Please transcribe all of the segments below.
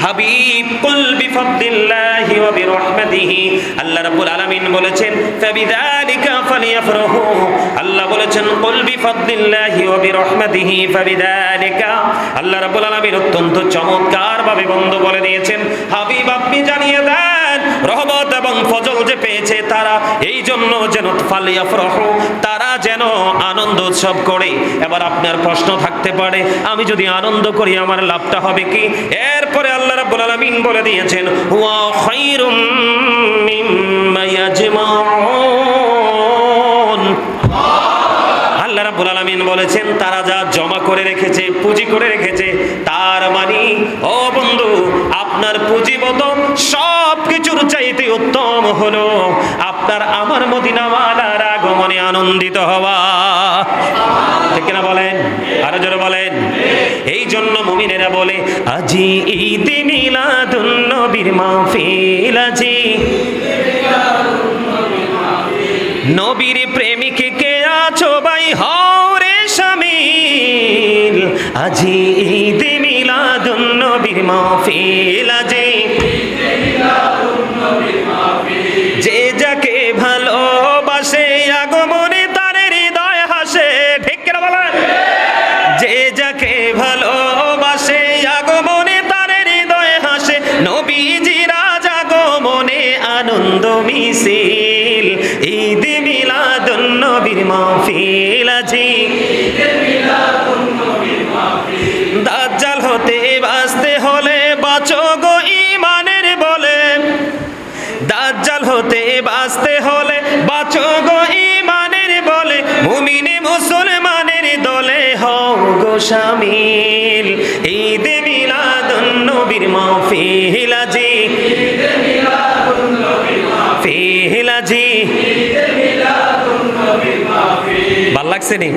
হাবিব কুল বিফাদলিল্লাহি ওয়া বিরহমাতিহি, আল্লাহ রাব্বুল আলামিন বলেছেন ফাবিযালিকা ফালিয়াফরাহু, আল্লাহ বলেছেন কুল বিফাদলিল্লাহি ওয়া বিরহমাতিহি ফাবিযালিকা, আল্লাহ রাব্বুল আলামিন অত্যন্ত চমৎকার ভাবে বন্ধ বলে দিয়েছেন হাবিব আপনি জানিয়ে দেন রহমত এবং ফজল যে পেয়েছে তারা এই জন্য যেন ফালিয়াফরাহু, তারা যেন আনন্দ উৎসব করে। এবার আপনার প্রশ্ন থাকতে পারে আমি যদি আনন্দ করি আমার লাভটা হবে কি? এরপরে আল্লাহ রাব্বুল আলামিন বলে দিয়েছেন হুয়া খায়রুম মিম্মা ইয়াজমাউন, আল্লাহ রাব্বুল আলামিন বলেছেন তারা যা জমা করে রেখেছে, পুঁজি করে রেখেছে, তার মানে ও বন্ধু আপনার পুঁজিবত সব কিছুর চাইতে উত্তম হলো আপনার আমার মদিনাওয়ালার আগমনে আনন্দিত হওয়া। ঠিক না বলেন? আরো জোরে বলেন। এই জন্য মুমিনেরা বলে আজি ঈদ মিলাদুন নবীর মাহফিল, আজি নবীর প্রেমিক কে আছো ভাই হও রে শামিল, আজি ঈদ মিলাদুন নবীর মাহফিল, আজি যে যাকে ভালোবাসে আগমনে তার হৃদয় হাসে। ঠিক কিনা বলেন? যে যাকে ভালোবাসে আগমনে তার হৃদয় হাসে, নবীজির আজ আগমনে আনন্দ মিছিল, ঈদ মিলাদুন নবীর মাহফিল, আজি দাজ্জাল হতে বাঁচতে হলে বাঁচো গো ঈমানের বলে, দাজ্জাল হতে বাঁচতে হলে বাঁচো গো ঈমানের বলে, মুমিনে মুসলমানের দলে হও গো শামিল, ঈদ মিলাদুন নবীর মাহফিল, আজি মাহফিল, আজি ভাল লাগছে নি?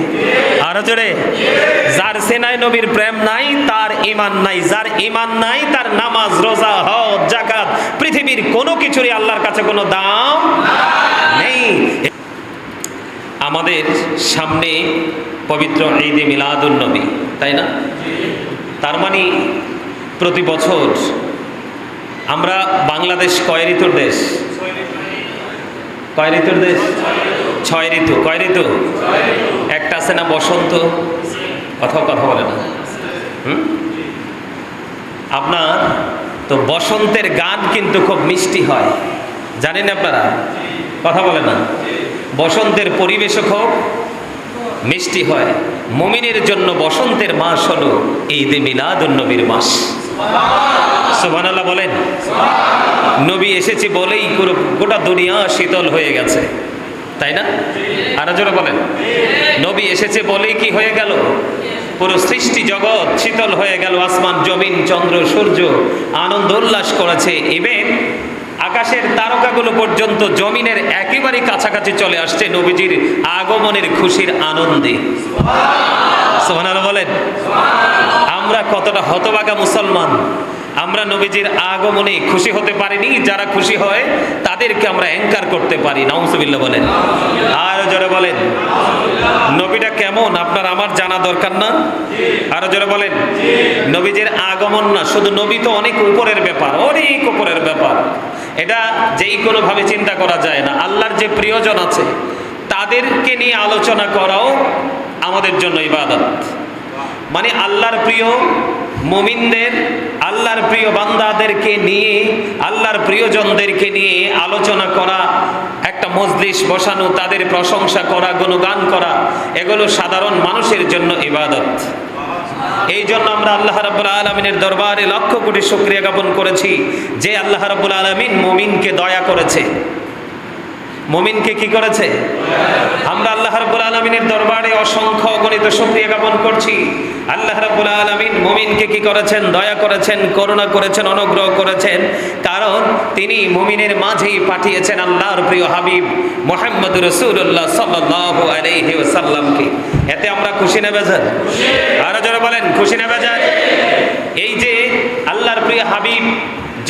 আরো জোরে। যার সেনায় নবীর প্রেম নাই তার ঈমান নাই, যার ঈমান নাই তার নামাজ রোজা হজ যাকাত পৃথিবীর কোনো কিছুরই আল্লাহর কাছে কোনো দাম নেই। আমাদের সামনে পবিত্র ঈদে মিলাদুন নবী, তাই না? তার মানে প্রতি বছর আমরা বাংলাদেশ কয় ঋতুর দেশ? কয় ঋতুর দেশ? 6 ঋতু। কয় ঋতু? একটা আছে না বসন্ত, কথা বলে না। আপনার তো বসন্তের গান কিন্তু খুব মিষ্টি হয়, জানেন আপনারা? কথা বলে না। বসন্তের পরিবেশও খুব মিষ্টি হয়। মুমিনের জন্য বসন্তের মাস হলো ঈদে মিলাদুন নবীর মাস। সুবহানাল্লাহ বলেন। নবী এসেছে বলেই গোটা দুনিয়া শীতল হয়ে গেছে, তাই না? আরো জোরে বলেন। নবী এসেছে বলেই কি হয়ে গেল? পুরো সৃষ্টি জগৎ শীতল হয়ে গেল, আসমান জমিন চন্দ্র সূর্য আনন্দ উল্লাস করেছে। ইভেন আকাশের তারকাগুলো পর্যন্ত জমিনের একেবারে কাছাকাছি চলে আসছে নবীজির আগমনের খুশির আনন্দে। সুবহানাল্লাহ বলেন। আমরা কতটা হতভাগা মুসলমান, আমরা নবীজির আগমনে খুশি হতে পারিনি। যারা খুশি হয় তাদেরকে আমরা অ্যাঙ্কার করতে পারি। নাউজুবিল্লাহ বলেন। আর জোরে বলেন। নবীটা কেমন আপনার আমার জানা দরকার না? আরো জোরে বলেন। নবীজির আগমন না শুধু, নবী তো অনেক উপরের ব্যাপার, অনেক উপরের ব্যাপার। এটা যেই কোনো ভাবে চিন্তা করা যায় না। আল্লাহর যে প্রিয়জন আছে তাদেরকে নিয়ে আলোচনা করাও আমাদের জন্য ইবাদত। মানে আল্লাহর প্রিয় মুমিনদের, আল্লাহর প্রিয় বান্দাদেরকে নিয়ে, আল্লাহর প্রিয়জনদেরকে নিয়ে আলোচনা করা, একটা মজলিস বসানো, তাদের প্রশংসা করা, গুণগান করা, এগুলো সাধারণ মানুষের জন্য ইবাদত। এই জন্য আমরা আল্লাহ রাব্বুল আলামিনের দরবারে লক্ষ কোটি শুকরিয়া জ্ঞাপন করেছি যে আল্লাহ রাব্বুল আলামিন মুমিনকে দয়া করেছে। মুমিনকে কি করেছে? আমরা আল্লাহ রাব্বুল আলামিনের দরবারে অসংখ্য অগণিত শুকরিয়া জ্ঞাপন করছি। আল্লাহ রাব্বুল আলামিন মুমিনকে কি করেছেন? দয়া করেছেন, করুণা করেছেন, অনুগ্রহ করেছেন। কারণ তিনি মুমিনের মাঝেই পাঠিয়েছেন আল্লাহর প্রিয় হাবিব মুহাম্মদুর রাসূলুল্লাহ সাল্লাল্লাহু আলাইহি ওয়াসাল্লামকে। এতে আমরা খুশি না বেজার? আরো জোরে বলেন, খুশি না বেজার? এই যে আল্লাহর প্রিয় হাবিব,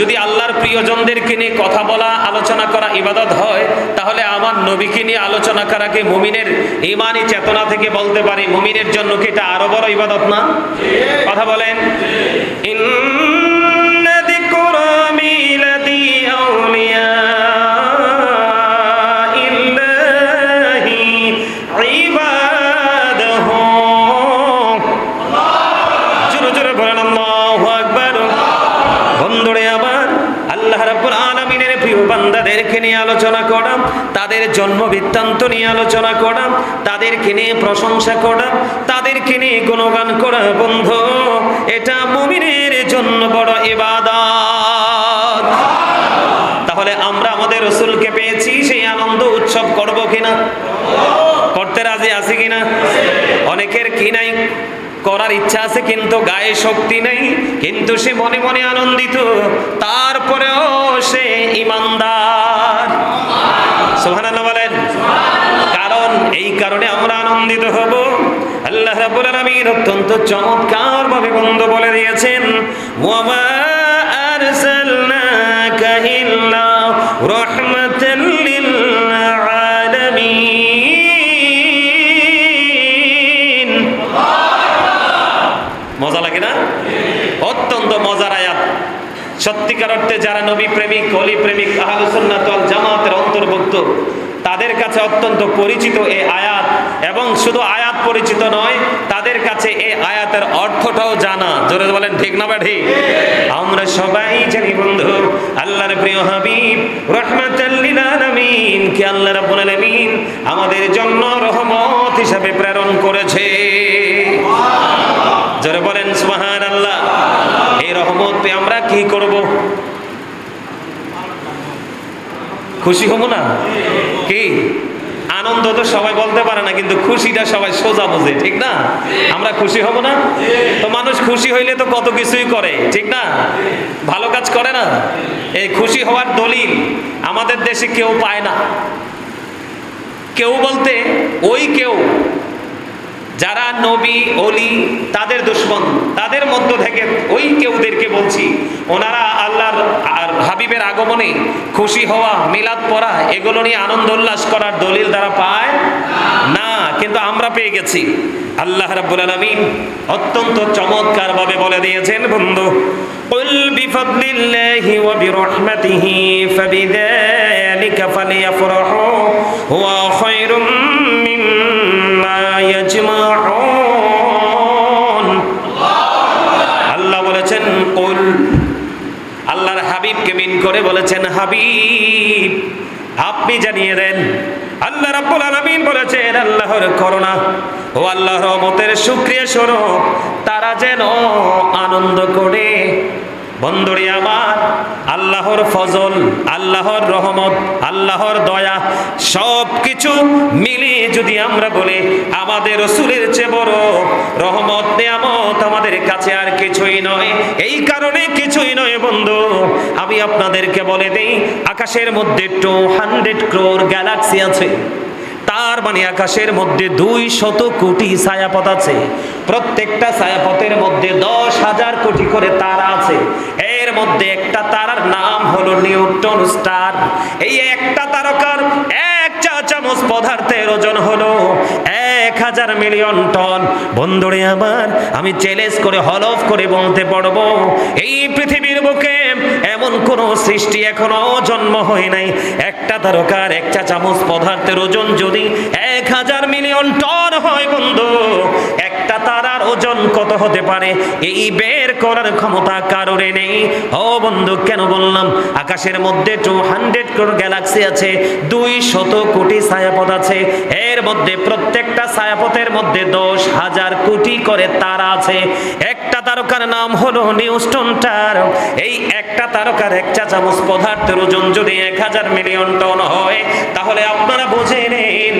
যদি আল্লাহর প্রিয়জনদেরকে নিয়ে কথা বলা, আলোচনা করা ইবাদত হয়, তাহলে আমার নবীকে নিয়ে আলোচনা করাকে মুমিনের ঈমানি চেতনা থেকে বলতে পারি মুমিনের জন্য কি এটা আরো বড় ইবাদত না? কথা বলেন। প্রিয় বান্দাদেরকে নিয়ে আলোচনা করা, তাদের জন্ম বৃত্তান্ত নিয়ে আলোচনা করা, তাদেরকে নিয়ে প্রশংসা করা, তাদেরকে নিয়ে গুণগান করা বন্ধু, এটা মুমিনের জন্য বড় ইবাদত। তাহলে আমরা আমাদের রাসূলকে পেয়েছি, সেই আনন্দ উৎসব করব কিনা? করতে রাজি আছি কিনা? অনেকের কি নাই, করার ইচ্ছা আছে কিন্তু গায়ে শক্তি নেই, কিন্তু সে মনে মনে আনন্দিত, তারপরেও সে ঈমানদার। সুবহানাল্লাহ বলেন। কারণ এই কারণে আমরা আনন্দিত হব। আল্লাহ রাব্বুল আলামিন অত্যন্ত চমৎকার ভাবে বন্ধু বলে দিয়েছেন, ওয়া মা আরসালনাকা ইল্লা রাহমাতাল লিল আলামিন। মজা লাগে না? অত্যন্ত মজার আয়াত। সত্যিকার অর্থে যারা নবী প্রেমিক, ওলি প্রেমিক, আহলুস সুন্নাত ওয়াল জামাতের অন্তর্ভুক্ত, তাদের কাছে অত্যন্ত পরিচিত এই আয়াত। এবং শুধু আয়াত পরিচিত নয়, তাদের কাছে এই আয়াতের অর্থটাও জানা। জোরে বলেন ঠিক না ঠিক? আমরা সবাই জানি বন্ধু, আল্লাহর প্রিয় হাবিব রাহমাতাল লিল আলামিন কে আল্লাহ রাব্বুল আলামিন আমাদের জন্য রহমত হিসাবে প্রেরণ করেছে। জোরে বলেন সুবহানাল্লাহ। এই রহমত পেয়ে আমরা কি করব? খুশি হব না? কি আনন্দ তো সবাই বলতে পারে না, কিন্তু খুশিটা সবাই সোজা বোঝে, ঠিক না? আমরা খুশি হব না? তো মানুষ খুশি হইলে তো কত কিছুই করে, ঠিক না? ভালো কাজ করে না? এই খুশি হওয়ার দলিল আমাদের দেশে কেউ পায় না। কেউ বলতে ওই কেউ যারা নবী ওলি তাদের দুশমন, তাদের মধ্য থেকে ওই কেউদেরকে বলছি, ওনারা আল্লাহর আর হাবিবের আগমনে খুশি হওয়া, মিলাদ পড়া, এগুলো নিয়ে আনন্দ উল্লাস করার দলিল তারা পায় না, কিন্তু আমরা পেয়ে গেছি। আল্লাহ রাব্বুল আলামিন অত্যন্ত চমৎকার ভাবে বলে দিয়েছেন বন্ধু, কুল বিফাদলিল্লাহি ওয়া বিরহমাতিহি ফাবিযালিকা ফালিয়াফরাহু হুয়া খায়রুম মিম্মা ইয়াজমাউন। আল্লাহ বলেছেন কুল, আল্লাহর হাবিবকে মিন করে বলেছেন, হাবিব আপনি জানিয়ে দেন। আল্লাহ রাব্বুল আলামিন বলেছেন, আল্লাহর করুণা ও আল্লাহর রহমতের শুকরিয়া স্বরূপ তারা যেন আনন্দ করে। বন্ধুরে আমার, আল্লাহর ফজল, আল্লাহর রহমত, আল্লাহর দয়া সব কিছু মিলিয়ে যদি আমরা বলি আমাদের রাসূলের চেয়ে বড় রহমত নিয়ামত আমাদের কাছে আর কিছুই নয়। এই কারণে কিছুই নয় বন্ধু, আমি আপনাদেরকে বলে দেই, আকাশের মধ্যে 200 ক্রোড় গ্যালাক্সি আছে। তার মানে আকাশের মধ্যে 200 কোটি ছায়াপথ আছে। প্রত্যেকটা ছায়াপথের মধ্যে 10,000 কোটি করে তারা আছে। এর মধ্যে একটা তারার নাম হলো নিউটন স্টার। এই একটা তারকার এক চা চামচ পদার্থের ওজন হলো 1000 মিলিয়ন টন। বন্ধুরে আমার, আমি চ্যালেঞ্জ করে হলফ করে বলতে পারবো, এই পৃথিবীর বুকে এমন কোন সৃষ্টি এখনো জন্ম হয় নাই, একটা তারকার এক চা চামচ পদার্থের ওজন যদি 1000 মিলিয়ন টন হয় বন্ধু, একটা তারার ওজন কত হতে পারে এই বের করার ক্ষমতা কারোর নেই। ও বন্ধু, কেন বললাম? আকাশের মধ্যে 200 ক্রোড় গ্যালাক্সি আছে, 200 কোটি ছায়াপথ আছে। এর মধ্যে প্রত্যেকটা ছায়াপথের মধ্যে 10,000 কোটি করে তারা আছে। একটা তারকার নাম হলো নিউটন স্টার। এই একটা তারকার এক চা চামচ পদার্থের ওজন যদি 1000 মিলিয়ন টন হয়, তাহলে আপনারা বুঝে নিন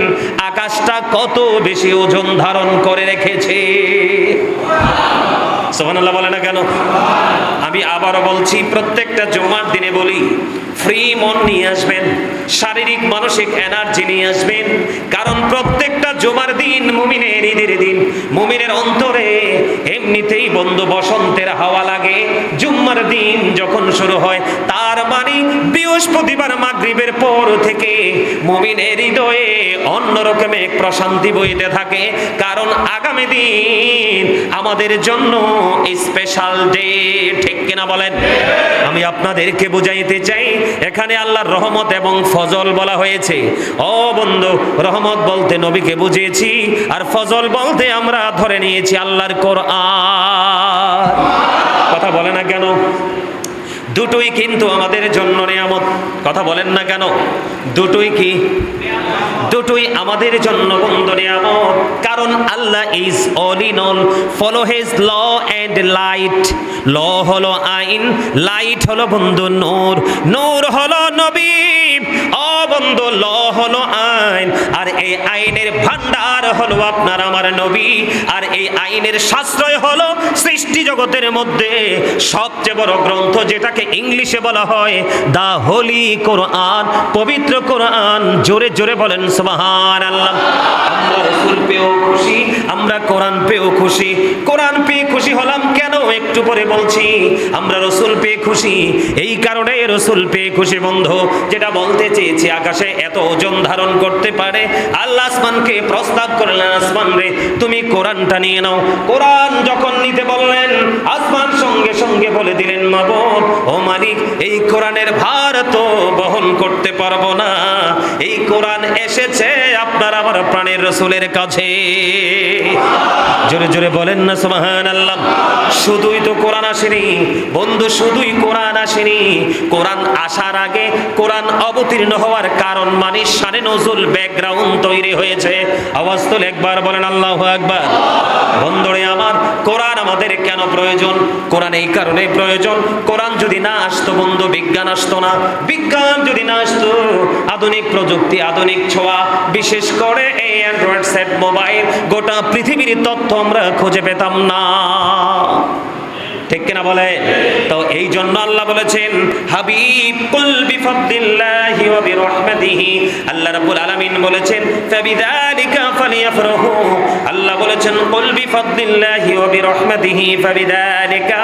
আকাশটা কত বেশি ওজন ধারণ করে রেখেছে। সুবহানাল্লাহ বলে না কেন? আমি আবারও বলছি, প্রত্যেকটা জুমার দিনে বলি, ফ্রি মন নিয়ে আসবেন, শারীরিক মানসিক এনার্জি নিয়ে আসবেন। কারণ প্রত্যেকটা জুমার দিন মুমিনের ঈদের দিন। মুমিনের অন্তরে এমনিতেই বন্ধু বসন্তের হাওয়া লাগে জুম্মার দিন যখন শুরু হয়। তার মানে বৃহস্পতিবার মাগরিবের পর থেকে মুমিনের হৃদয়ে অন্যরকম এক প্রশান্তি বইতে থাকে। কারণ আগামী দিন আমাদের জন্য স্পেশাল ডে, ঠিক কিনা বলেন? আমি আপনাদেরকে বুঝাইতে চাই, এখানে আল্লাহর রহমত এবং ফজল বলা হয়েছে। ও বন্ধু, রহমত বলতে নবীকে বুঝিয়েছি, আর ফজল বলতে আমরা ধরে নিয়েছি আল্লাহর কোরআন। কথা বলে না কেন? দুটোই কিন্তু আমাদের জন্য নিয়ামত। কথা বলেন না কেন? দুটোই কি? দুটোই আমাদের জন্য বন্ধু নিয়ামত। কারণ Allah is all in all. Follow his law and light. Law হলো আইন, লাইট হলো বন্ধু নূর, নূর হলো নবী। ও বন্ধু, ল হলো আইন, আর এই আইনের ভান্ডার হলো আপনার আমার নবী। আর এই আইনের সাশ্রয় হলো সৃষ্টি জগতের মধ্যে সবচেয়ে বড় গ্রন্থ, যেটাকে ইংলিশে বলা হয় দা হোলি কোরআন, পবিত্র কোরআন। জোরে জোরে বলেন সুবহানাল্লাহ। আমরা রাসূল পেয়েও খুশি, আমরা কোরআন পেয়েও খুশি। কোরআন পেয়ে খুশি হলাম কেন? একটু পরে বলছি। আমরা রাসূল পেয়ে খুশি এই কারণে, রাসূল পেয়ে খুশি বন্ধু, যেটা বলতে চেয়েছি, আকাশে এত ওজন ধারণ করতে পারে। আল্লাহ আসমানকে প্রস্তাব করলেন, আসমান রে তুমি কোরআনটা নিয়ে নাও। কোরআন যখন নিতে বললেন, আসমান সঙ্গে সঙ্গে বলে দিলেন, মাবুদ ও মালিক, এই কোরআনের ভার তো বহন করতে পারবো না। এই কোরআন এসেছে আপনার আমার প্রাণের রাসূলের কাছে। জোরে জোরে বলেন না সুবহানাল্লাহ। শুধুই তো কোরআন আসেনি বন্ধু, শুধুই কোরআন আসেনি। কোরআন আসার আগে, কোরআন অবতীর্ণ হওয়ার কারণ মানে শানে নজুল, ব্যাকগ্রাউন্ড তৈরি হয়েছে। আওয়াজ তোলে একবার বলেন আল্লাহু আকবার। বন্ধুরে আমার, কোরআন আমাদের কেন প্রয়োজন? কোরআন এই কারণে প্রয়োজন, কোরআন যদি না আসতো বন্ধু, বিজ্ঞান আসতো না। বিজ্ঞান যদি না আসতো, আধুনিক প্রযুক্তি, আধুনিক ছোঁয়া, বিশেষ করে এই অ্যান্ড্রয়েড সেট মোবাইল, গোটা পৃথিবীর তথ্য আমরা খুঁজে পেতাম না। ঠিক কিনা বলে? তো এই জন্য আল্লাহ বলেছেন, হাবিব কুল বিফাদলিল্লাহি ওয়া বিরহমাতিহি। আল্লাহ রাব্বুল আলামিন বলেছেন, ফাবিযালিকা ফালিয়াফরাহু। আল্লাহ বলেছেন, কুল বিফাদলিল্লাহি ওয়া বিরহমাতিহি ফাবিযালিকা।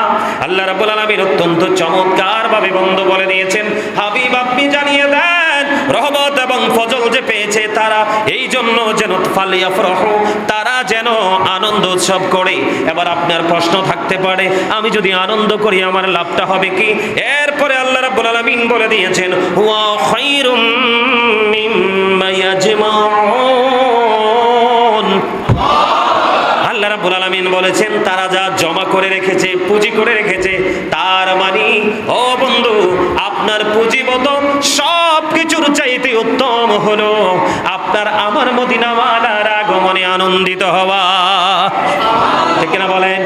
আল্লাহ রাব্বুল আলামিন অত্যন্ত চমৎকার ভাবে বন্ধু বলে দিয়েছেন, হাবিব আপনি জানিয়ে দেন, রহমত এবং ফজল যে পেয়েছে তারা, এই জন্য যেন ফালিয়াফরাহু, তারা যেন আনন্দ উৎসব করে। এবার আপনার প্রশ্ন থাকতে পারে, আমি যদি আনন্দ করি আমার লাভটা হবে কি? এরপরে আল্লাহ রাব্বুল আলামিন বলে দিয়েছেন, ওয়া খায়রুম মিম্মা ইয়াজমাউন। আল্লাহ রাব্বুল আলামিন বলেছেন, তারা যা জমা করে রেখেছে, পুঁজি করে রেখেছে, তার মানে ও বন্ধু, আপনার পুঁজিবত সব কিছুর চাইতে উত্তম হলো আপনার আমার মদিনাওয়ালার আগমনে আনন্দিত হওয়া। ঠিক না বলেন?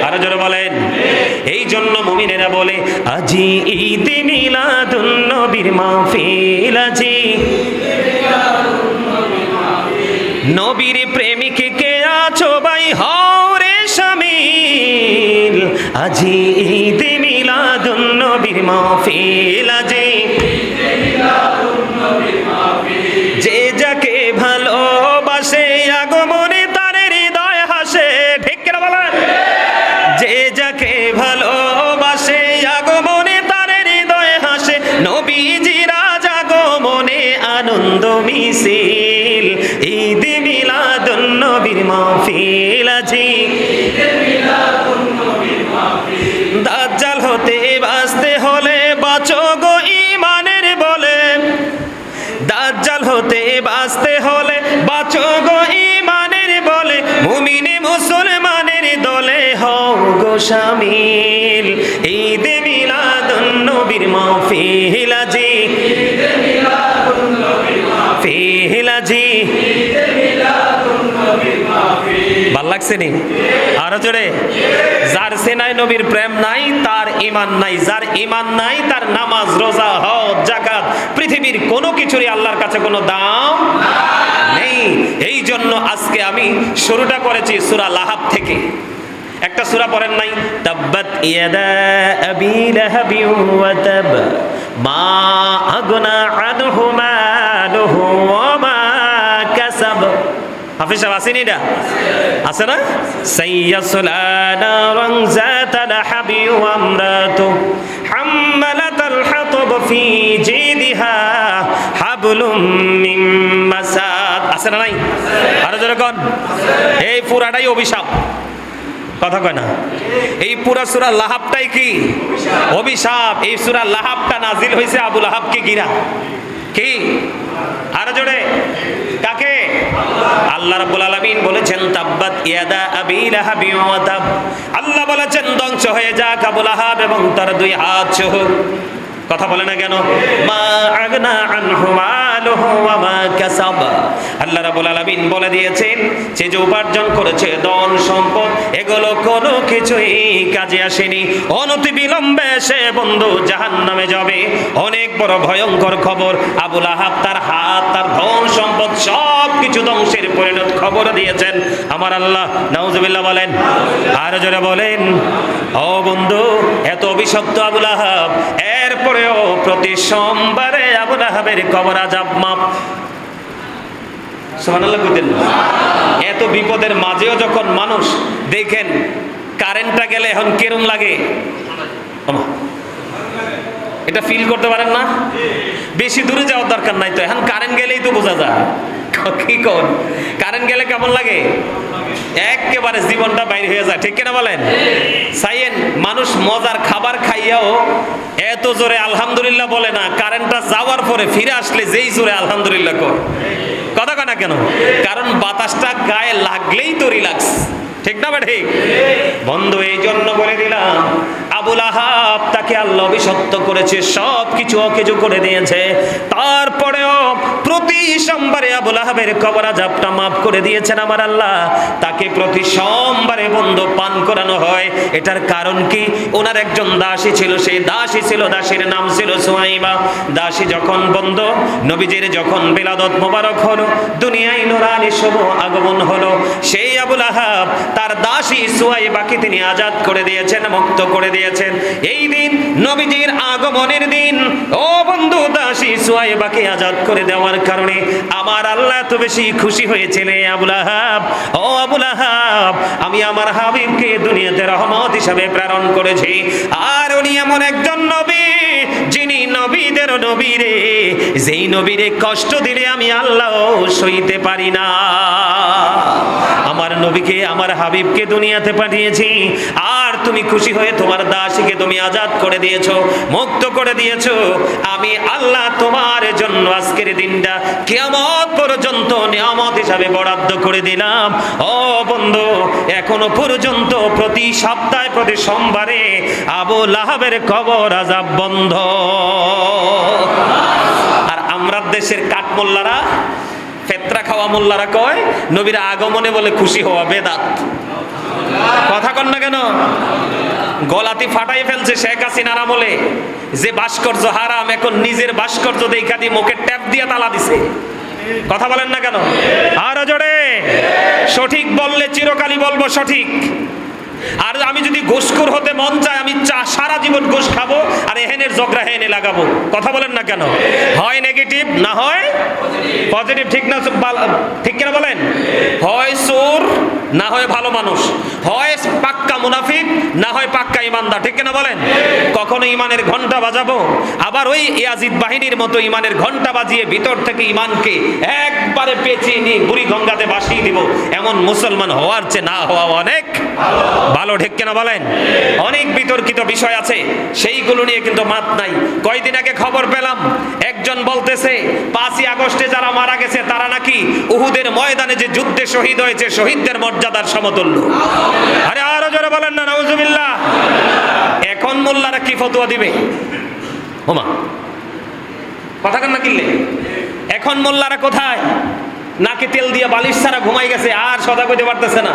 আরো জোরে বলেন। এই জন্য মুমিনেরা বলে, আজি ঈদ মিলাদুন নবীর মাহফিল, আজি নবীর প্রেমিক কে আছো ভাই, হও রে শামিল। আজি ঈদ মিলাদুন নবীর মাহফিল, আজি যে যাকে ভালোবাসে আগমনে তার হৃদয় হাসে। ঠিক কিনা বলেন? যে যাকে ভালোবাসে আগমনে তার হৃদয় হাসে, নবীজির আগমনে আনন্দ মিছিল। ঈদ মিলাদুন নবীর মাহফিল, আজি দাজ্জাল হতে বাঁচতে হলে বাঁচো গো ঈমানের বলে। দাজ্জাল হতে বাঁচতে হলে বাঁচো গো ঈমানের বলে, মুমিনে মুসলমানের দলে হও গো শামিল। ঈদ মিলাদুন নবীর মাহফিল, আজি মাহফিল, আজি। ভাল লাগছে নি? আরো জোরে। যার সেনায় নবীর প্রেম নাই তার ঈমান নাই, যার ঈমান নাই তার নামাজ, রোজা, হজ, যাকাত, পৃথিবীর কোনো কিছুরই আল্লাহর কাছে কোনো দাম নেই। এই জন্য আজকে আমি শুরুটা করেছি সূরা লাহাব থেকে। একটা সূরা পড়েন নাই? তাব্বাত ইয়াদা আবি লাহাবি ওয়া তাব, মা আগনা আনহু মালুহু ওয়া মা কাসাব। হাফিজ সাহেব আসেনি? এটা আছে না? সাইয়াসলা নারান যাতা লাহাবি ওয়া আমরাতু হাম্মালাতাল হাতাব ফি জিদিহা হাবলুম মিন মাসাদ। আছে না নাই? আরো জোরে কোন? এই পুরাটাই অভিশাপ। কথা কয় না? এই পুরা সূরা লাহাবটাই কি অভিশাপ। এই সূরা লাহাবটা নাজিল হয়েছে আবু লাহাবকে ঘিরা। কি? আরো জোরে। কাকে? আল্লাহ রাব্বুল আলামিন বলেছেন তাব্বাত ইয়াদা আবি লাহাবি ওয়া তাব। আল্লাহ বলেছেন ধ্বংস হয়ে যাক আবু লাহাব এবং তার দুই হাত সহ। কথা বলে না কেন? মা আগনা আনহু মালুহু ওয়া মা কাসাব। আল্লাহ রাব্বুল আলামিন বলে দিয়েছেন সে যে উপার্জন করেছে ধন সম্পদ এগুলো কোনো কিছুই কাজে আসেনি, অনতি বিলম্বে সে বন্ধু জাহান্নামে যাবে। অনেক বড় ভয়ঙ্কর খবর, আবু লাহাব তার হাত তার ধন সম্পদ সব কিছু ধ্বংসের পরিণত খবর দিয়েছেন আমার আল্লাহ। নাউজুবিল্লাহ বলেন, আর জোরে বলেন। ও বন্ধু, এত অভিশপ্ত আবু লাহাব, এরপরেও প্রতি সোমবারে আবু লাহাবের কবর আযাব মাপ। সুবহানাল্লাহ কইতেন না? এত বিপদের মাঝেও যখন মানুষ দেখেন কারেন্টটা গেলে এখন কেরম লাগে, এটা ফিল করতে পারেন না? বেশি দূরে যাওয়ার দরকার নাই তো, এখন কারেন্ট গেলেই তো বোঝা যায়। কি কোন কারেন্ট গেলে কেমন লাগে? একেবারে জীবনটা বাইরে হয়ে যায়, ঠিক কিনা বলেন? সাইয়েন মানুষ মজার খাবার খাইয়াও এত জোরে আলহামদুলিল্লাহ বলে না, কারেন্টটা যাওয়ার পরে ফিরে আসলে যেই জোরে আলহামদুলিল্লাহ কয়। কথা কয় না কেন? কারণ বাতাসটা গায়ে লাগলেই তো রিল্যাক্স, ঠিক না? ঠিক বন্ধু, এই জন্য বলে দিলাম আবু লাহাব তাকে আল্লাহ অভিশপ্ত করেছে, সব কিছু অকেজো করে দিয়েছে। তারপরেও প্রতি সোমবারে আবু লাহাবের কবর আযাবটা মাফ করে দিয়েছেন আমার আল্লাহ। তাকে প্রতি সোমবারে বন্ধু পান করানো হয়। এটার কারণ কি? ওনার একজন দাসী ছিল, সেই দাসী ছিল, দাসীর নাম ছিল সুয়াইবা। দাসী যখন বন্ধু নবীজির যখন বিলাদত মোবারক হলো, দুনিয়ায় নূরানি শুভ আগমন হলো, সেই আবু লাহাব তার দাসী সুয়াইবাকে তিনি আজাদ করে দিয়েছেন, মুক্ত করে দিয়েছেন। এই দিন নবীজির আগমনের দিন। ও বন্ধু, দাসী সুয়াইবাকে আজাদ করে দেওয়ার কারণে আমার আল্লাহ এত বেশি খুশি হয়েছিলেন। আবু লাহাব, ও আবু লাহাব, আমি আমার হাবিবকে দুনিয়াতে রহমত হিসাবে প্রেরণ করেছি। আর উনি এমন একজন নবী যিনি নবীদের নবী রে, যেই নবীরে কষ্ট দিলে আমি আল্লাহ সইতে পারি না। আমার নবীকে, আমার হাবিবকে দুনিয়াতে পাঠিয়েছি, আর তুমি খুশি হয়ে তোমার দাসীকে তুমি আজাদ করে দিয়েছো, মুক্ত করে দিয়েছো। আমি আল্লাহ তোমার জন্য আজকের দিনটা কিয়ামত পর্যন্ত নিয়ামত হিসাবে বরাদ্দ করে দিলাম। ও বন্ধু, এখনো পর্যন্ত প্রতি সপ্তাহে প্রতি সোমবারে আবু লাহাবের কবর আযাব বন্ধ। আর আমরা দেশের কাঠ মোল্লারা, ফেতরা খাওয়া মোল্লারা কয় নবীর আগমনে বলে খুশি হওয়া বেদাত। কথা কন না কেন? গলাতি ফাটাই ফেলছে শেখ হাসিনার আমলে, যে ভাস্কর্য হারাম এখন নিজের ভাস্কর্য দেখা দিয়ে মুখে ট্যাপ দিয়ে তালা দিছে। কথা বলেন না কেন? আরো জোরে। সঠিক বললে চিরকালই বলবো সঠিক। আর আমি যদি ঘুষখোর হতে মন চায়, আমি সারা জীবন ঘুষ খাবো আর এহেনের জগরা হেনে লাগাবো। কথা বলেন না কেন? হয় নেগেটিভ, না হয় পজিটিভ, ঠিক না? ঠিক কিনা বলেন? হয় চোর, না হয় ভালো মানুষ, হয় পাক্কা মুনাফিক, না হয় পাক্কা ইমানদার, ঠিক কিনা বলেন? কখনো ইমানের ঘন্টা বাজাবো, আবার ওই ইয়াজিদ বাহিনীর মতো ইমানের ঘন্টা বাজিয়ে ভিতর থেকে ইমানকে একবারে পেঁচিয়ে নিয়ে বুড়ি গঙ্গাতে ভাসিয়ে দিব। এমন মুসলমান হওয়ার চেয়ে না হওয়া অনেক ভালো, ঠিক কিনা বলেন? অনেক বিতর্কিত বিষয় আছে, সেইগুলো নিয়ে কিন্তু মাত নাই। কয়দিন আগে খবর পেলাম একজন বলতেছে 5ই আগস্টে যারা মারা গেছে তারা নাকি উহুদের ময়দানে যে যুদ্ধে শহীদ হয়েছে শহীদদের মর্যাদার সমতুল্য। আরে আরো জোরে বলেন না নাউজুবিল্লাহ। এখন মোল্লারা কি ফতোয়া দিবে? ওমা, কথা কান না কিনলে। এখন মোল্লারা কোথায়? নাকে তেল দিয়ে বালিশ ছাড়া ঘুমাই গেছে, আর সদা কইতে পারতেছে না।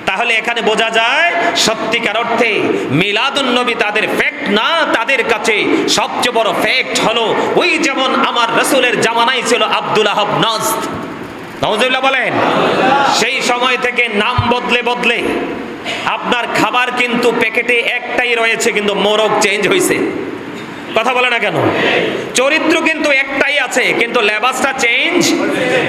তাহলে এখানে বোঝা যায় সত্যিকার অর্থে মিলাদুন নবী তাদের ফ্যাক্ট না, তাদের কাছে সবচেয়ে বড় ফ্যাক্ট হলো ওই যেমন আমার রাসূলের জামানায় ছিল আব্দুল আহাব নাজদ, নাউজুবিল্লাহ বলেন। সেই সময় থেকে নাম বদলে বদলে আপনার খাবার কিন্তু প্যাকেটে একটাই রয়েছে, কিন্তু মোরগ চেঞ্জ হয়েছে। কথা বলে না কেন? চরিত্র কিন্তু একটাই আছে, কিন্তু লেবাসটা চেঞ্জ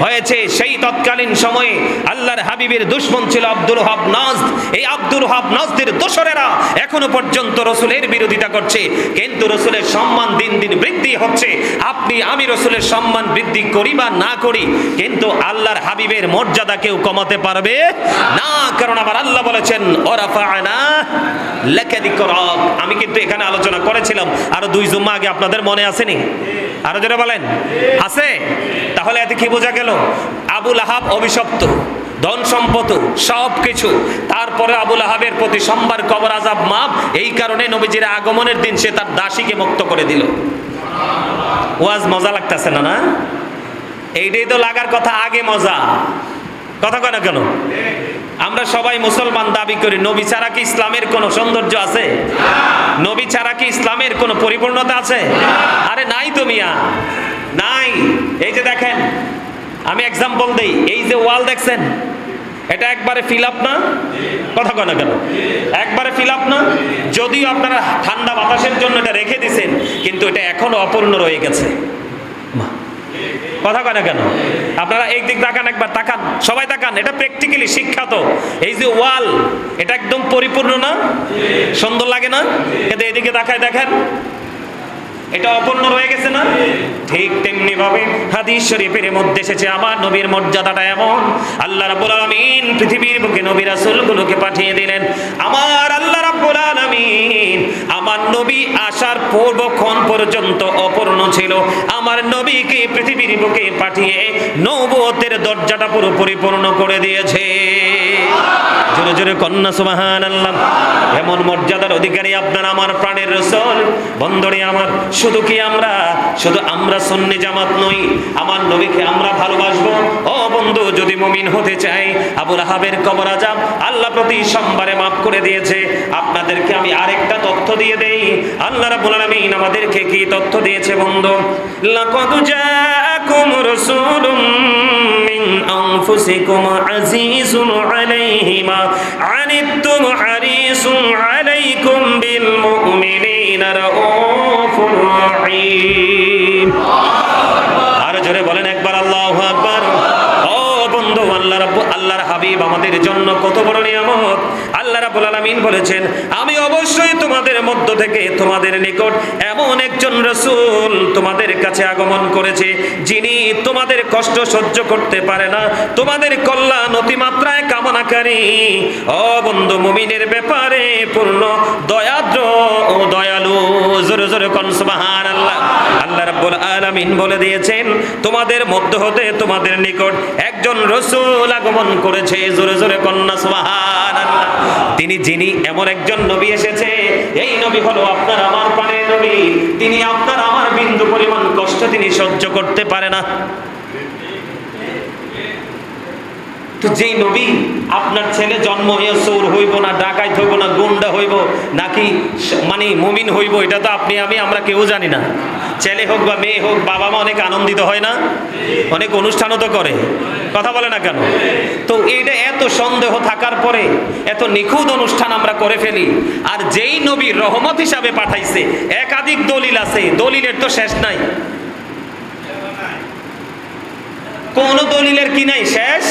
হয়েছে। সেই তৎকালীন সময়ে আল্লাহর হাবিবের দুশমন ছিল আব্দুল ওয়াহাব নাজদ। এই আব্দুল ওয়াহাব নাজদের দোসরেরা এখনো পর্যন্ত রসুলের বিরোধিতা করছে, কিন্তু রসুলের সম্মান দিন দিন বৃদ্ধি হচ্ছে। আপনি আমি রসুলের সম্মান বৃদ্ধি করি বা না করি, কিন্তু আল্লাহর হাবিবের মর্যাদা কেউ কমাতে পারবে না, কারণ আমার আল্লাহ বলেছেন ওরাফা'না লাকা যিকরাক। আমি কিন্তু এখানে আলোচনা করেছিলাম আরো 2 জুম্মা আগে, আপনাদের মনে আসেনি? আরো জোরে বলেন, আছে? তাহলে এতে কি বোঝা গেল? আবুল আহাব অভিশপ্ত, ধন সম্পদ সব কিছু, তারপরে আবুল আহাবের প্রতি সোমবার কবর আযাব মাপ। এই কারণে নবীজির আগমনের দিন সে তার দাসীকে মুক্ত করে দিল। ওয়াজ মজা লাগতেছে না? না, এইটাই তো লাগার কথা, আগে মজা। কথা কয় না কেন? আমরা সবাই মুসলমান দাবি করি, নবী ছাড়া কি ইসলামের কোনো সৌন্দর্য আছে? নবী ছাড়া কি ইসলামের কোনো পরিপূর্ণতা আছে? আরে নাই তো মিয়া, নাই। এই যে দেখেন, আমি এক্সাম্পল দেই, এই যে ওয়াল দেখছেন, এটা একবারে ফিল আপ না? কথা কয় না কেন? একবারে ফিল আপ না? যদিও আপনারা ঠান্ডা বাতাসের জন্য এটা রেখে দিছেন, কিন্তু এটা এখনো অপূর্ণ রয়ে গেছে। কথা কয় না কেন? আপনারা একদিক তাকান, একবার তাকান, সবাই তাকান, এটা প্র্যাকটিক্যালি শিক্ষা। তো এই যে ওয়াল, এটা একদম পরিপূর্ণ না? সুন্দর লাগে না? কিন্তু এদিকে তাকায় দেখেন, এটা অপূর্ণ রয়ে গেছে না? ঠিক তেমনি ভাবে হাদিস শরীফের মধ্যে এসেছে, আমার নবীর মর্যাদাটা এমন, আল্লাহ রাব্বুল আলামিন পৃথিবীর বুকে নবী রাসূলগুলোকে পাঠিয়ে দিলেন। আমার আল্লাহ রাব্বুল আলামিন আমার নবী আসার পূর্বক্ষণ পর্যন্ত অপূর্ণ ছিল। আমার নবীকে পৃথিবীর বুকে পাঠিয়ে নবুয়তের দরজাটা পুরো পরিপূর্ণ করে দিয়েছে। জোরে জোরে কন্যা সুবহানাল্লাহ। এমন মর্যাদার অধিকারী আপনার আমার প্রাণের রাসূল। বন্ধুরে আমার, শুধু আমরা সুন্নি জামাত নই, আমার নবীকে আমরা ভালোবাসবো। ও বন্ধু, যদি মুমিন হতে চাই, আবুল আহাবের কবর আযাব আল্লাহ প্রতি সোমবারে মাফ করে দিয়েছে। আপনাদেরকে আমি আরেকটা তথ্য দিয়ে দেই, আল্লাহ রাব্বুল আলামিন আমাদেরকে কি তথ্য দিয়েছে বন্ধু? লাকাদ জাআকুম রাসূলুম মিন আনফুসিকুম আজিজুন আলাইহি মা আনিতুম হারিসুন আলাইকুম বিল মুমিনিনা রাউফুর রহিম। আর জোরে বলেন একবার আল্লাহু আকবার। ও বন্ধু, আল্লাহর হাবিব আমাদের জন্য কত বড় নিয়ামত। আল্লাহ রাব্বুল আলামিন বলেছেন, আমি অবশ্যই তোমাদের মধ্য থেকে তোমাদের নিকট এমন একজন রাসূল তোমাদের কাছে আগমন করেছে, যিনি তোমাদের কষ্ট সহ্য করতে পারে না, তোমাদের কল্যাণ অতিমাত্রায় কামনাকারী। ও বন্ধু, মুমিনের ব্যাপারে পূর্ণ দয়াদ্র ও দয়ালু। জোরে জোরে কোন সুবহানাল্লাহ। আল্লাহ রাব্বুল আলামিন বলে দিয়েছেন, তোমাদের মধ্য হতে তোমাদের নিকট একজন রাসূল আগমন করেছে। জোরে জোরে কন্যা সুবহানাল্লাহ। যিনি এমন একজন নবী এসেছে, এই নবী হলো আপনার আমার প্রাণের নবী। তিনি আপনার আমার বিন্দু পরিমাণ কষ্ট তিনি সহ্য করতে পারে না। তো যেই নবী, আপনার ছেলে জন্ম হইয়া চোর হইব না, ডাকাইত হইব না, গুন্ডা হইব নাকি মানে মুমিন হইব, এটা তো আমরা কেউ জানি না। ছেলে হোক বা মেয়ে হোক, বাবা মা অনেক আনন্দিত হয় না? অনেক অনুষ্ঠানও তো করে, কথা বলে না কেন? তো এইটা এত সন্দেহ থাকার পরে এত নিখুঁত অনুষ্ঠান আমরা করে ফেলি। আর যেই নবী রহমত হিসাবে পাঠাইছে, একাধিক দলিল আছে, দলিলের তো শেষ নাই। কোন দলিলের কি নাই শেষ?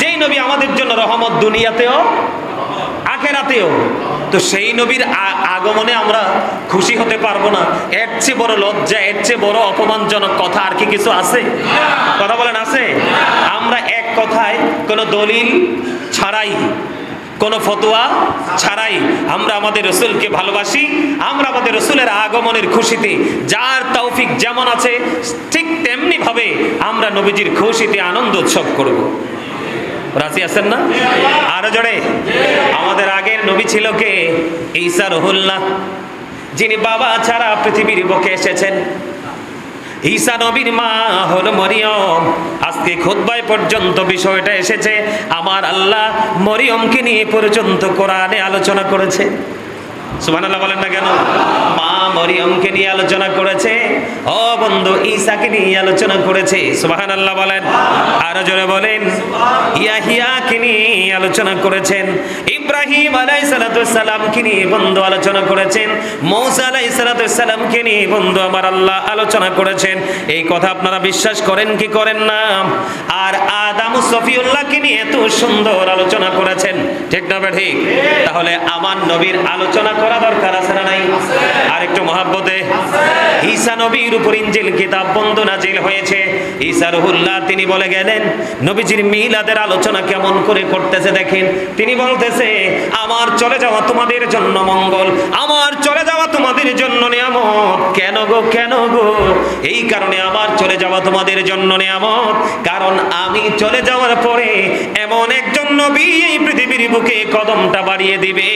যেই নবী আমাদের জন্য রহমত দুনিয়াতেও আখিরাতেও, তো সেই নবীর আগমনে আমরা খুশি হতে পারবো না? এর চেয়ে বড় লজ্জা, এর চেয়ে বড় অপমানজনক কথা আর কি কিছু আছে? কথা বলেন, আছে? আমরা এক কথায় কোনো দলিল ছাড়াই, কোনো ফতোয়া ছাড়াই আমরা আমাদের রাসূলকে ভালোবাসি। আমরা আমাদের রাসূলের আগমনের খুশিতে, যার তৌফিক যেমন আছে ঠিক তেমনি ভাবে আমরা নবীজির খুশিতে আনন্দ উৎসব করব। রাজি আছেন না? আরো জোরে। আমাদের আগের নবী ছিল কে? ঈসা রুহুল্লাহ, যিনি বাবা ছাড়া পৃথিবীর বুকে এসেছেন। ঈসা নবীর মা হলো মরিয়ম। আজকে খুতবায় পর্যন্ত বিষয়টা এসেছে, আমার আল্লাহ মরিয়মকে নিয়ে পর্যন্ত কোরআনে আলোচনা করেছে। সুবহানাল্লাহ বলেন না কেন? মা মরিয়মকে নিয়ে আলোচনা করেছে, ও বন্ধু ঈসাকে নিয়ে আলোচনা করেছে। সুবহানাল্লাহ বলেন, আরো জোরে বলেন। ইয়াহিয়াকে নিয়ে আলোচনা করেছেন, ইব্রাহিম আলাইহিস সালামকে নিয়ে বন্ধু আলোচনা করেছেন, মূসা আলাইহিস সালামকে নিয়ে বন্ধু আমার আল্লাহ আলোচনা করেছেন। এই কথা আপনারা বিশ্বাস করেন কি করেন না? আর আদম সফিউল্লাহকে নিয়ে এত সুন্দর আলোচনা করেছেন, ঠিক না ঠিক? তাহলে আমার নবীর আলোচনা করা দরকার আছে না নাই? আর একটু মহব্বতে ঈসা নবীর উপর ইনজিল কিতাব বন্ধ নাজিল হয়েছে। ঈসা রুহুল্লাহ তিনি বলে গেলেন, নবীজির মিলাদের আলোচনা কেমন করে করতেছে দেখেন। তিনি বলতেছে, আমার চলে যাওয়া তোমাদের জন্য মঙ্গল, আমার চলে যাওয়া তোমাদের জন্য নিয়ামত। কেন গো, কেন গো? এই কারণে আমার চলে যাওয়া তোমাদের জন্য নিয়ামত, কারণ আমি চলে যাওয়ার পরে এমন একজন নবী এই পৃথিবীর বুকে কদমটা বাড়িয়ে দিবে,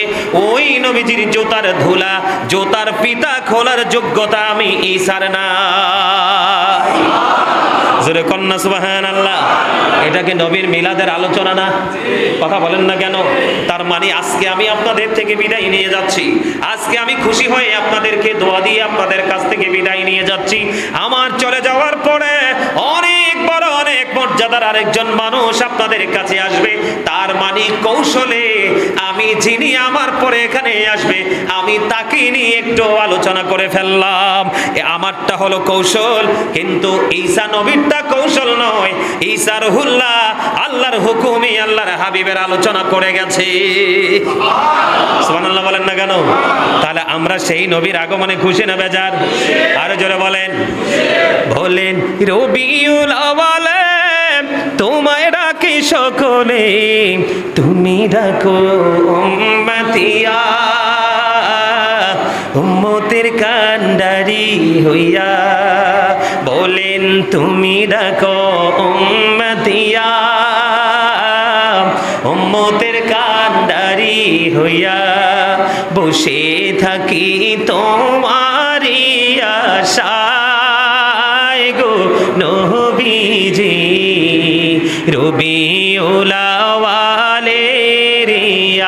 ওই নবীজির জুতার ধুলা, জুতার ফিতা খোলার যোগ্যতা আমি ঈসার না। জোরে কন্যা সুবহানাল্লাহ। এটাকে নবীর মিলাদের আলোচনা না? কথা বলেন না কেন? তার মানে আজকে আমি আপনাদের থেকে বিদায় নিয়ে যাচ্ছি, আজকে আমি খুশি হয়ে আপনাদেরকে দোয়া দিয়ে আপনাদের কাছ থেকে বিদায় নিয়ে যাচ্ছি। আমার চলে যাওয়ার পরে অনেক বড়, অনেক মর্যাদার আরেকজন মানুষ আপনাদের কাছে আসবে। তার মানে কৌশলে আমি যিনি আমার পরে এখানে আসবে, আমি তাকে নিয়ে একটু আলোচনা করে ফেললাম। আমারটা হলো কৌশল, কিন্তু ঈসা নবীরটা কৌশল নয়। ঈসা রুহুল্লাহ আল্লাহর হুকুমে আল্লাহর হাবিবের আলোচনা করে গেছে। সুবহানাল্লাহ বলেন না কেন? তাহলে আমরা সেই নবীর আগমনে খুশি না বেজার? আরো জোরে বলেন। বলেন রবিউল আওয়ালে তোমায় ডাকে সকলে, তুমি ডাকো উম্মতিয়া, উম্মতের কান্ডারি হইয়া। বলেন তুমি ডাকো উম্মতিয়া, উম্মতের কান্ডারি হইয়া। বসে থাকি তোমারি আশায় গো নবীজি, রবিউল আওয়ালের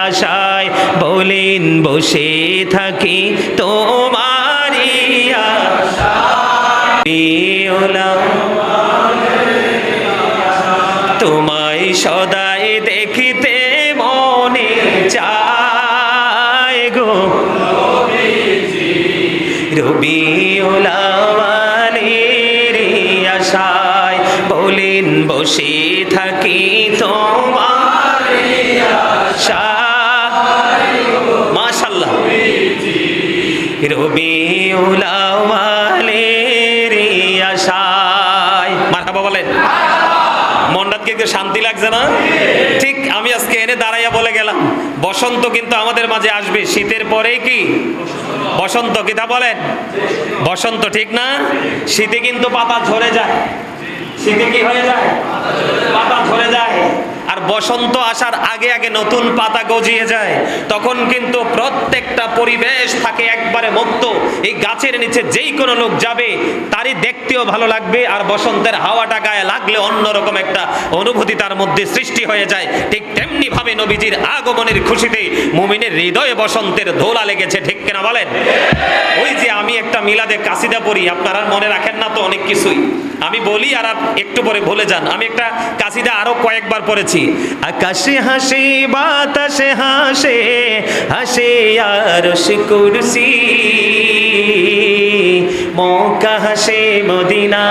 আশায়। বলেন বসে থাকি তোমারি আশায়, রবিউল তোমায় সদাই দেখিতে মনে চায় গো রবিউল আওয়ালের আশায়। বলেন বসে থাকি তোমার আশায়, মাশাআল্লাহ, রবিউল আওয়ালের আশায়। মারহাবা বলেন। মনটাকে একটু শান্তি লাগছে না? ঠিক আমি আজকে এনে দাঁড়াইয়া বলে গেলাম, বসন্ত কিন্তু আমাদের মাঝে আসবে। শীতের পরেই কি বসন্ত? কিতা বলেন? বসন্ত, ঠিক না? শীতে কিন্তু পাতা ঝরে যায়। শীতে কি হয়ে যায়? পাতা ঝরে যায়। আর বসন্ত আসার আগে আগে নতুন পাতা গজিয়ে যায়। তখন কিন্তু প্রত্যেকটা পরিবেশ থাকে একবারে মুক্ত। এই গাছের নিচে যেই কোনো লোক যাবে তারই দেখতেও ভালো লাগবে, আর বসন্তের হাওয়াটা গায়ে লাগলে অন্যরকম একটা অনুভূতি তার মধ্যে সৃষ্টি হয়ে যায়। ঠিক তেমনি ভাবে নবীজির আগমনের খুশিতে মুমিনের হৃদয়ে বসন্তের দোলা লেগেছে, ঠিক কিনা বলেন? ওই যে আমি একটা মিলাদে কাসিদা পড়ি, আপনারা মনে রাখেন না তো অনেক কিছুই, আমি বলি আর একটু পরে ভুলে যান। আমি একটা কাসিদা আরো কয়েকবার পড়েছি। আকাশে হাসে বাতাসে হাসে, হাসে আরশ কুরসি, মক্কা হাসে মদিনা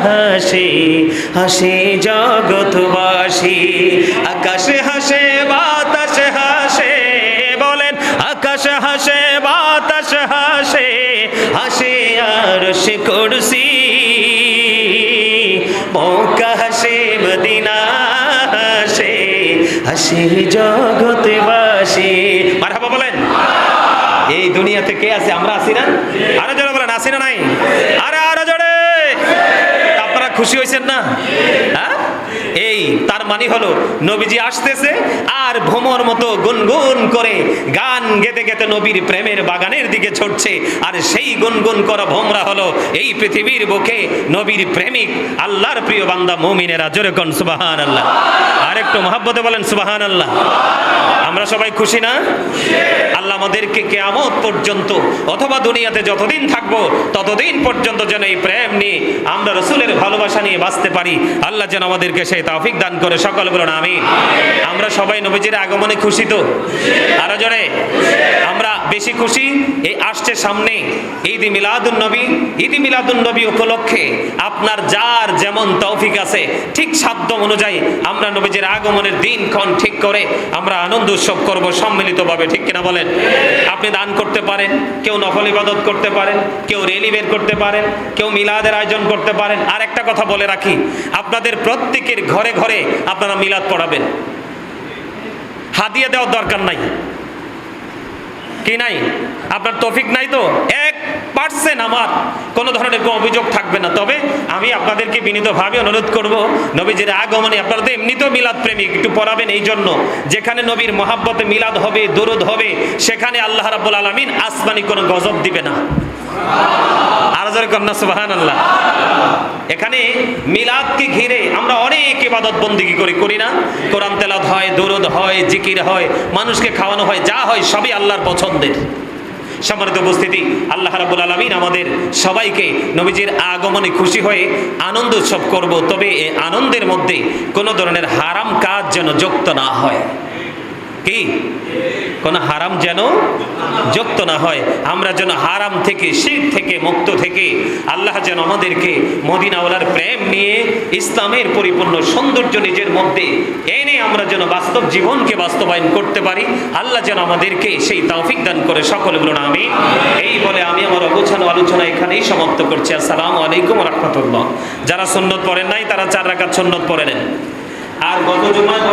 হাসে, হাসে জগৎবাসী। আকাশে হাসে বাতাসে হাসে, বলেন আকাশে হাসে বাতাসে হাসে, হাসে আরশ কুরসি, মক্কা হাসে মদিনা হাসে, হাসে জগৎবাসী। মারহাবা বলেন। এই দুনিয়াতে কে আছে? আমরা আছি না? আরো জোরে বলেন, আছি না নাই? আরে আরো জোরে। আপনারা খুশি হয়েছেন না? হ্যাঁ, এই তার মানে হলো নবীজি আসতেছে আর ভ্রমর মতো গুনগুন করে গান গেতে গেতে নবীর প্রেমের বাগানের দিকে ছুটছে। আর সেই গুনগুন করা ভোমরা হলো এই পৃথিবীর বুকে নবীর প্রেমিক আল্লাহর প্রিয় বান্দা মুমিনেরা। জোরে কোন সুবহানাল্লাহ। আর একটু মহব্বতে বলেন সুবহানাল্লাহ। আমরা সবাই খুশি না? আল্লাহ আমাদেরকে কিয়ামত পর্যন্ত অথবা দুনিয়াতে যতদিন থাকবো ততদিন পর্যন্ত যেন এই প্রেম নিয়ে আমরা রাসূলের ভালোবাসা নিয়ে বাঁচতে পারি। আল্লাহ যেন আমাদেরকে সেই তৌফিক তৌফিক দান করে, সকলে বলুন আমিন। আমরা সবাই নবীজির আগমনে খুশি তো? আরো জোরে। আমরা বেশি খুশি এই আসছে সামনে ঈদ মিলাদুন নবী। ঈদ মিলাদুন নবী উপলক্ষে আপনার যার যেমন তৌফিক আছে ঠিক সাধ্য অনুযায়ী আমরা নবীজির আগমনের দিনক্ষণ ঠিক করে আমরা আনন্দ উৎসব করব সম্মিলিতভাবে, ঠিক কিনা বলেন? আপনি দান করতে পারেন, কেউ নফল ইবাদত করতে পারেন, কেউ রেলি বের করতে পারেন, কেউ মিলাদের আয়োজন করতে পারেন। আর একটা কথা বলে রাখি, আপনাদের প্রত্যেকের ঘরে ঘরে আপনারা মিলাদ পড়াবেন। হাদিয়া দেওয়ার দরকার নাই, কি নাই? আপনার তৌফিক নাই তো 1% আমার কোনো ধরনের কোনো অভিযোগ থাকবে না। তবে আমি আপনাদেরকে বিনীতভাবে অনুরোধ করব, নবীজির আগমনে আপনারা তো এমনিতেও মিলাদ প্রেমিক, একটু পড়াবেন। এই জন্য যেখানে নবীর মহাব্বতে মিলাদ হবে, দরুদ হবে, সেখানে আল্লাহ রাব্বুল আলামিন আসমানি কোনো গজব দিবে না। আর জোরে কন্যা সুবহানাল্লাহ। এখানে মিলাদকে ঘিরে আমরা অনেক ইবাদত বন্দেগী করি না? কোরআন তেলাওয়াত হয়, দরুদ হয়, জিকির হয়, মানুষকে খাওয়ানো হয়, যা হয় সবই আল্লাহর পছন্দের। সম্মানিত উপস্থিতি, আল্লাহ রাব্বুল আলামিন আমাদের সবাইকে নবীজির আগমনে খুশি হয়ে আনন্দ উৎসব করব। তবে এই আনন্দের মধ্যে কোনো ধরনের হারাম কাজ যেন যুক্ত না হয়। কি? কোন হারাম যেন যুক্ত না হয়। আমরা যেন হারাম থেকে, শিরক থেকে মুক্ত থেকে আল্লাহ যেন আমাদেরকে মদিনাওয়ালার প্রেম নিয়ে ইসলামের পরিপূর্ণ সৌন্দর্য নিজের মধ্যে এনে আমরা যেন বাস্তব জীবনকে বাস্তবায়ন করতে পারি। আল্লাহ যেন আমাদেরকে সেই তৌফিক দান করে, সকলে বলুন আমিন। এই বলে আমি আমার অগোছালো আলোচনা এখানেই সমাপ্ত করছি। আসসালামু আলাইকুম ওয়া রাহমাতুল্লাহ। যারা সুন্নত পড়েন নাই তারা 4 রাকাত সুন্নত পড়ে নেন। আর গত জুমায়